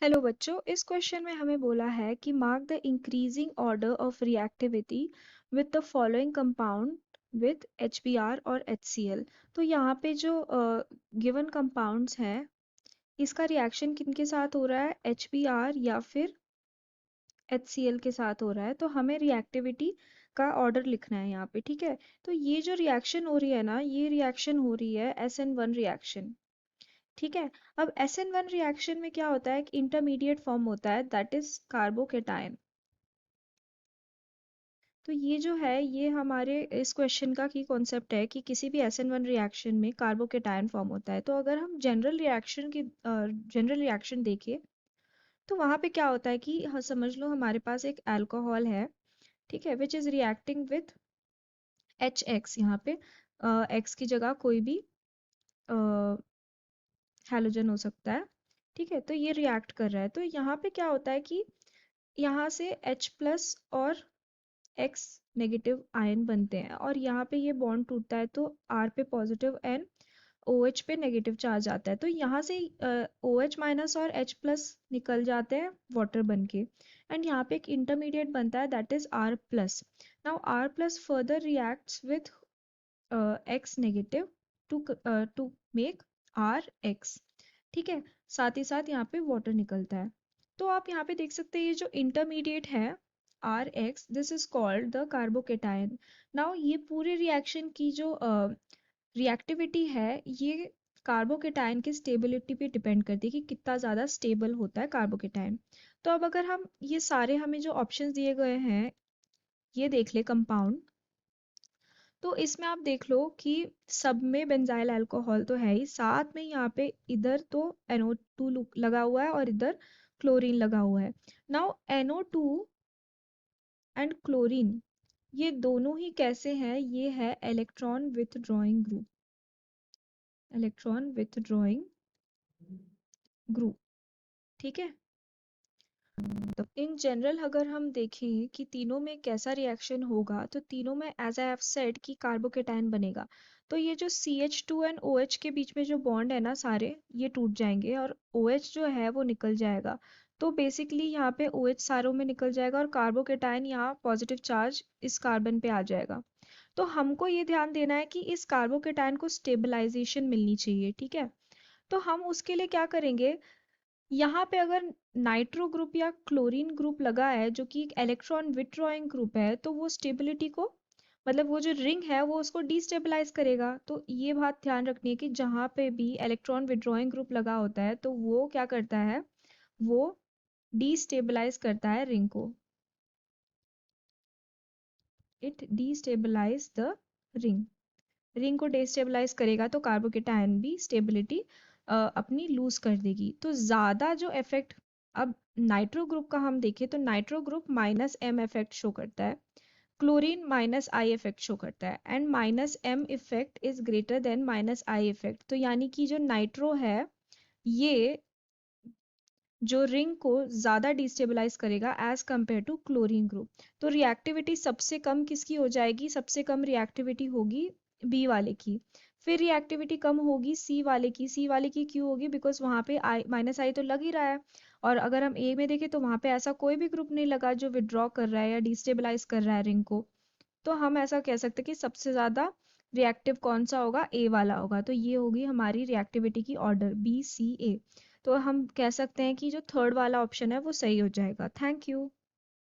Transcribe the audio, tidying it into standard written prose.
Hello बच्चों, इस question में हमें बोला है कि mark the increasing order of reactivity with the following compound with HBr और HCl। तो यहाँ पे जो गिवन कंपाउंड्स हैं, इसका रिएक्शन किनके साथ हो रहा है, HBr या फिर HCl के साथ हो रहा है। तो हमें रिएक्टिविटी का ऑर्डर लिखना है यहाँ पे, ठीक है। तो ये जो रिएक्शन हो रही है ना, ये रिएक्शन हो रही है SN1 रिएक्शन, ठीक है। अब SN1 रिएक्शन में क्या होता है, एक इंटरमीडिएट फॉर्म होता है दैट इज कार्बोकेटायन। तो ये जो है, ये हमारे इस क्वेश्चन का की कॉन्सेप्ट है कि किसी भी SN1 रिएक्शन में कार्बोकेटायन फॉर्म होता है। तो अगर हम जनरल रिएक्शन देखें, तो वहां पे क्या होता है कि समझ लो हमारे पास एक अल्कोहल है, ठीक है, which is reacting with HX। यहाँ पे X की जगह कोई भी हैलोजन हो सकता है, ठीक है। तो ये रिएक्ट कर रहा है, तो यहाँ पे क्या होता है कि यहाँ से H+ और X नेगेटिव आयन बनते हैं, और यहाँ पे ये बॉन्ड टूटता है तो R पे पॉजिटिव एंड OH पे नेगेटिव चार्ज आता है। तो यहाँ से OH- और H+ निकल जाते हैं वाटर बन के, एंड यहाँ पे एक इंटरमीडिएट बनता है that is R+। Now R+ further reacts with X negative to make RX, ठीक है। साथ ही साथ यहाँ पे वाटर निकलता है। तो आप यहाँ पे देख सकते हैं ये जो इंटरमीडिएट है RX, this is called the carbocation. Now ये पूरे रिएक्शन की जो रिएक्टिविटी है, ये कार्बोकेटायन की स्टेबिलिटी पे डिपेंड करती है कि कितना ज़्यादा स्टेबल होता है कार्बोकेटायन। तो अब अगर हम ये सारे हमें जो ऑप्शंस दिए गए हैं, ये देख ले कंपाउंड, तो इसमें आप देख लो कि सब में बेंजाइल अल्कोहल तो है ही, साथ में यहाँ पे इधर तो NO2 लगा हुआ है और इधर क्लोरीन लगा हुआ है। नाउ NO2 एंड क्लोरीन, ये दोनों ही कैसे हैं, ये है electron withdrawing group, electron withdrawing group, ठीक है। तो इन जनरल अगर हम देखें कि तीनों में कैसा रिएक्शन होगा, तो तीनों में एज आई हैव सेड कि कार्बोकेटायन बनेगा। तो ये जो CH2 एंड OH के बीच में जो बॉन्ड है ना, सारे ये टूट जाएंगे और OH जो है वो निकल जाएगा। तो बेसिकली यहाँ पे OH सारों में निकल जाएगा और कार्बोकेटायन यहाँ पॉजिटिव चार्ज इस कार्बन पे आ जाएगा। तो हमको ये ध्यान देना है कि इस कार्बोकेटायन को स्टेबलाइजेशन मिलनी चाहिए, ठीक है। तो हम उसके लिए क्या करेंगे, यहाँ पे अगर नाइट्रो ग्रुप या क्लोरीन ग्रुप लगा है जो कि एक इलेक्ट्रॉन विथड्रॉइंग ग्रुप है, तो वो स्टेबिलिटी को, मतलब वो जो रिंग है वो उसको डिस्टेबलाइज करेगा। तो ये बात ध्यान रखनी है कि जहाँ पे भी इलेक्ट्रॉन विथड्रॉइंग ग्रुप लगा होता है, तो वो क्या करता है, वो डिस्टेबलाइज करता है रिंग को, it destabilise the ring. Ring को डिस्टेबलाइज करेगा तो कार्बोकेटायन भी स्टेबिलिटी अपनी लूज कर देगी। तो ज़्यादा जो इफेक्ट, अब नाइट्रो ग्रुप का हम देखें तो nitro group -M effect show करता है, क्लोरीन -I इफेक्ट शो करता है, and -M effect is greater than -I effect. तो यानी कि जो नाइट्रो है, ये जो रिंग को ज़्यादा डिस्टेबलाइज करेगा as compare to chlorine group. तो रिएक्टिविटी सबसे कम किसकी हो जाएगी, सबसे कम रिएक्टिविटी होगी बी वाले की। फिर रिएक्टिविटी कम होगी सी वाले की। सी वाले की क्यों होगी, बिकॉज वहाँ पे -I तो लग ही रहा है, और अगर हम ए में देखें तो वहाँ पे ऐसा कोई भी ग्रुप नहीं लगा जो विड्रॉ कर रहा है या डिस्टेबलाइज कर रहा है रिंग को। तो हम ऐसा कह सकते हैं कि सबसे ज़्यादा रिएक्टिव कौन सा होगा, ए वाला होगा। तो ये होगी हमारी रिएक्टिविटी की ऑर्डर BCA। तो हम कह सकते हैं कि जो थर्ड वाला ऑप्शन है वो सही हो जाएगा। Thank you.